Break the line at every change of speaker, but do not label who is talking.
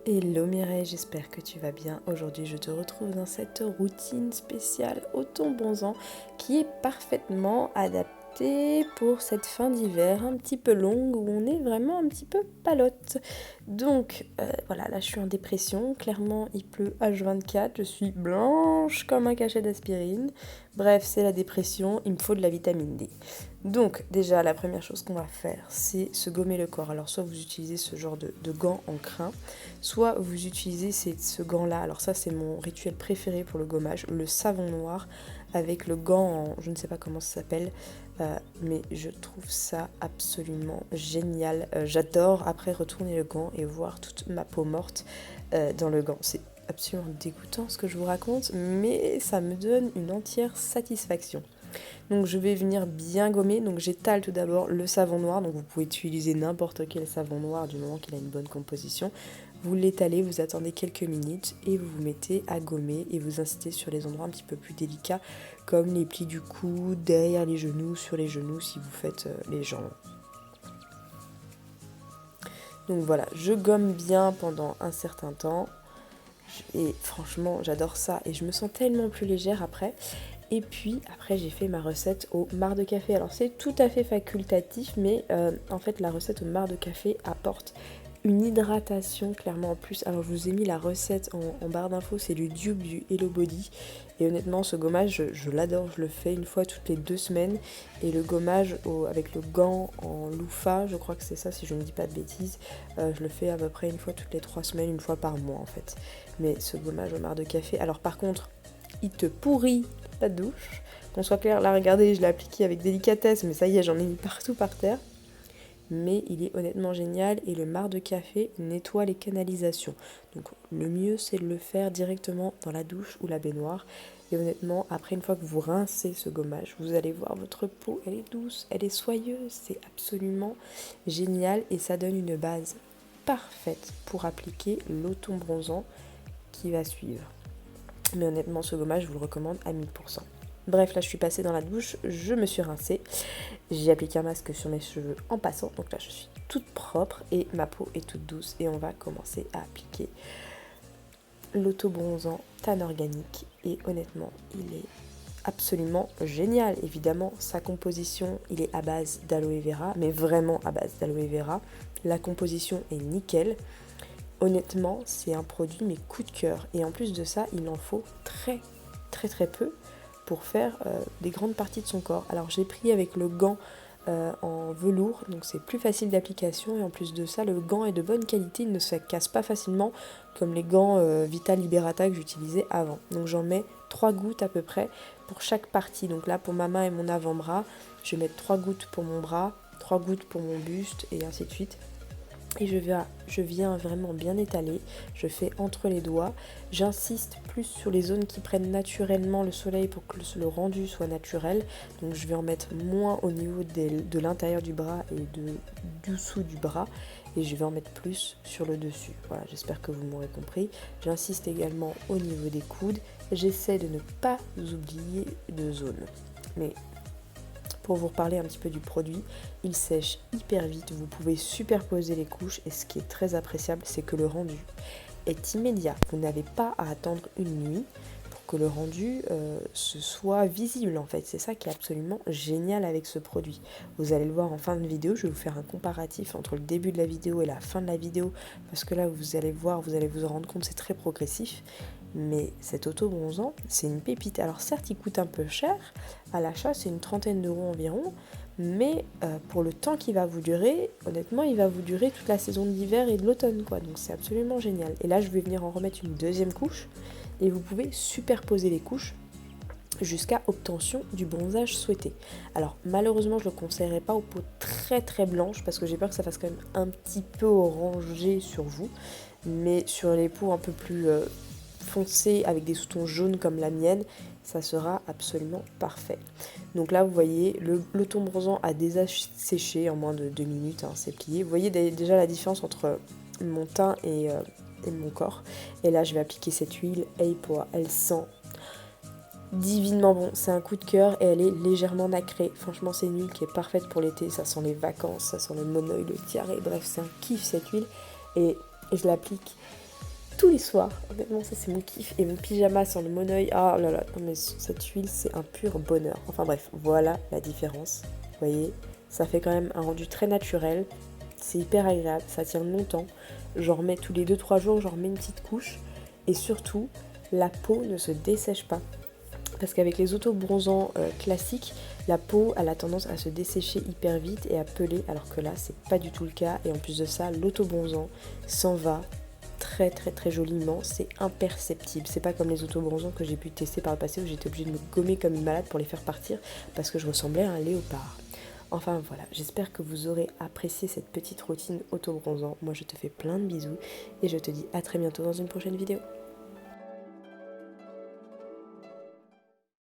Hello Mireille, j'espère que tu vas bien. Aujourd'hui, je te retrouve dans cette routine spéciale au ton bon an qui est parfaitement adaptée pour cette fin d'hiver un petit peu longue où on est vraiment un petit peu palote. Donc voilà, là je suis en dépression. Clairement, il pleut H24. Je suis blanche comme un cachet d'aspirine. Bref, c'est la dépression. Il me faut de la vitamine D. Donc déjà, la première chose qu'on va faire, c'est se gommer le corps. Alors soit vous utilisez ce genre de gants en crin, soit vous utilisez ce gant-là. Alors ça, c'est mon rituel préféré pour le gommage, le savon noir avec le gant en, je ne sais pas comment ça s'appelle, mais je trouve ça absolument génial. J'adore après retourner le gant et voir toute ma peau morte dans le gant. C'est absolument dégoûtant ce que je vous raconte, mais ça me donne une entière satisfaction. Donc je vais venir bien gommer, donc j'étale tout d'abord le savon noir, donc vous pouvez utiliser n'importe quel savon noir du moment qu'il a une bonne composition. Vous l'étalez, vous attendez quelques minutes et vous vous mettez à gommer et vous incitez sur les endroits un petit peu plus délicats comme les plis du cou, derrière les genoux, sur les genoux si vous faites les jambes. Donc voilà, je gomme bien pendant un certain temps et franchement j'adore ça et je me sens tellement plus légère après. Et puis après j'ai fait ma recette au marc de café. Alors c'est tout à fait facultatif mais en fait la recette au marc de café apporte une hydratation clairement en plus. Alors je vous ai mis la recette en barre d'infos, c'est du Dupe du Hello Body. Et honnêtement ce gommage je l'adore, je le fais une fois toutes les 2 semaines. Et le gommage avec le gant en loofah, je crois que c'est ça si je ne dis pas de bêtises, je le fais à peu près une fois toutes les 3 semaines, une fois par mois en fait. Mais ce gommage au marc de café, alors par contre il te pourrit la douche. Qu'on soit clair, là regardez, je l'ai appliqué avec délicatesse, mais ça y est, j'en ai mis partout par terre. Mais il est honnêtement génial et le marc de café nettoie les canalisations. Donc le mieux c'est de le faire directement dans la douche ou la baignoire. Et honnêtement, après une fois que vous rincez ce gommage, vous allez voir votre peau, elle est douce, elle est soyeuse, c'est absolument génial et ça donne une base parfaite pour appliquer l'auto-bronzant qui va suivre. Mais honnêtement, ce gommage, je vous le recommande à 1000%. Bref, là, je suis passée dans la douche, je me suis rincée. J'ai appliqué un masque sur mes cheveux en passant. Donc là, je suis toute propre et ma peau est toute douce. Et on va commencer à appliquer l'auto-bronzant Tan Organique. Et honnêtement, il est absolument génial. Évidemment, sa composition, il est à base d'aloe vera, mais vraiment à base d'aloe vera. La composition est nickel. Honnêtement, c'est un produit mais coup de cœur. Et en plus de ça, il en faut très peu pour faire des grandes parties de son corps. Alors j'ai pris avec le gant en velours, donc c'est plus facile d'application. Et en plus de ça, le gant est de bonne qualité, il ne se casse pas facilement comme les gants Vita Liberata que j'utilisais avant. Donc j'en mets 3 gouttes à peu près pour chaque partie. Donc là, pour ma main et mon avant-bras, je vais mettre 3 gouttes pour mon bras, 3 gouttes pour mon buste et ainsi de suite. Et je viens vraiment bien étaler, je fais entre les doigts, j'insiste plus sur les zones qui prennent naturellement le soleil pour que le rendu soit naturel. Donc je vais en mettre moins au niveau de l'intérieur du bras et du dessous du bras et je vais en mettre plus sur le dessus. Voilà, j'espère que vous m'aurez compris. J'insiste également au niveau des coudes, j'essaie de ne pas oublier de zone. Mais pour vous reparler un petit peu du produit, il sèche hyper vite, vous pouvez superposer les couches et ce qui est très appréciable, c'est que le rendu est immédiat. Vous n'avez pas à attendre une nuit pour que le rendu se soit visible en fait. C'est ça qui est absolument génial avec ce produit. Vous allez le voir en fin de vidéo, je vais vous faire un comparatif entre le début de la vidéo et la fin de la vidéo parce que là vous allez voir, vous allez vous en rendre compte, c'est très progressif. Mais cet auto-bronzant, c'est une pépite. Alors certes, il coûte un peu cher, à l'achat, c'est une trentaine d'euros environ, mais pour le temps qu'il va vous durer, honnêtement, il va vous durer toute la saison d'hiver et de l'automne, quoi. Donc c'est absolument génial. Et là, je vais venir en remettre une deuxième couche, et vous pouvez superposer les couches jusqu'à obtention du bronzage souhaité. Alors malheureusement, je ne le conseillerais pas aux peaux très blanches, parce que j'ai peur que ça fasse quand même un petit peu orangé sur vous, mais sur les peaux un peu plus foncé avec des sous-tons jaunes comme la mienne, ça sera absolument parfait. Donc là vous voyez le ton bronzant a déjà séché en moins de 2 minutes, hein, c'est plié. Vous voyez déjà la différence entre mon teint et mon corps. Et là je vais appliquer cette huile Apoa, elle sent divinement bon, c'est un coup de cœur et elle est légèrement nacrée. Franchement c'est une huile qui est parfaite pour l'été, ça sent les vacances, ça sent le monoeil, le tiare, bref c'est un kiff cette huile et je l'applique tous les soirs. Honnêtement, ça c'est mon kiff. Et mon pyjama sans le monoeil, ah là là, non mais cette huile c'est un pur bonheur. Enfin bref, voilà la différence. Vous voyez, ça fait quand même un rendu très naturel. C'est hyper agréable, ça tient longtemps. J'en remets tous les 2-3 jours, j'en remets une petite couche. Et surtout, la peau ne se dessèche pas. Parce qu'avec les autobronzants classiques, la peau elle a tendance à se dessécher hyper vite et à peler, alors que là c'est pas du tout le cas. Et en plus de ça, l'autobronzant s'en va très très très joliment, c'est imperceptible. C'est pas comme les autobronzants que j'ai pu tester par le passé où j'étais obligée de me gommer comme une malade pour les faire partir parce que je ressemblais à un léopard. Enfin voilà, j'espère que vous aurez apprécié cette petite routine autobronzant. Moi je te fais plein de bisous et je te dis à très bientôt dans une prochaine vidéo.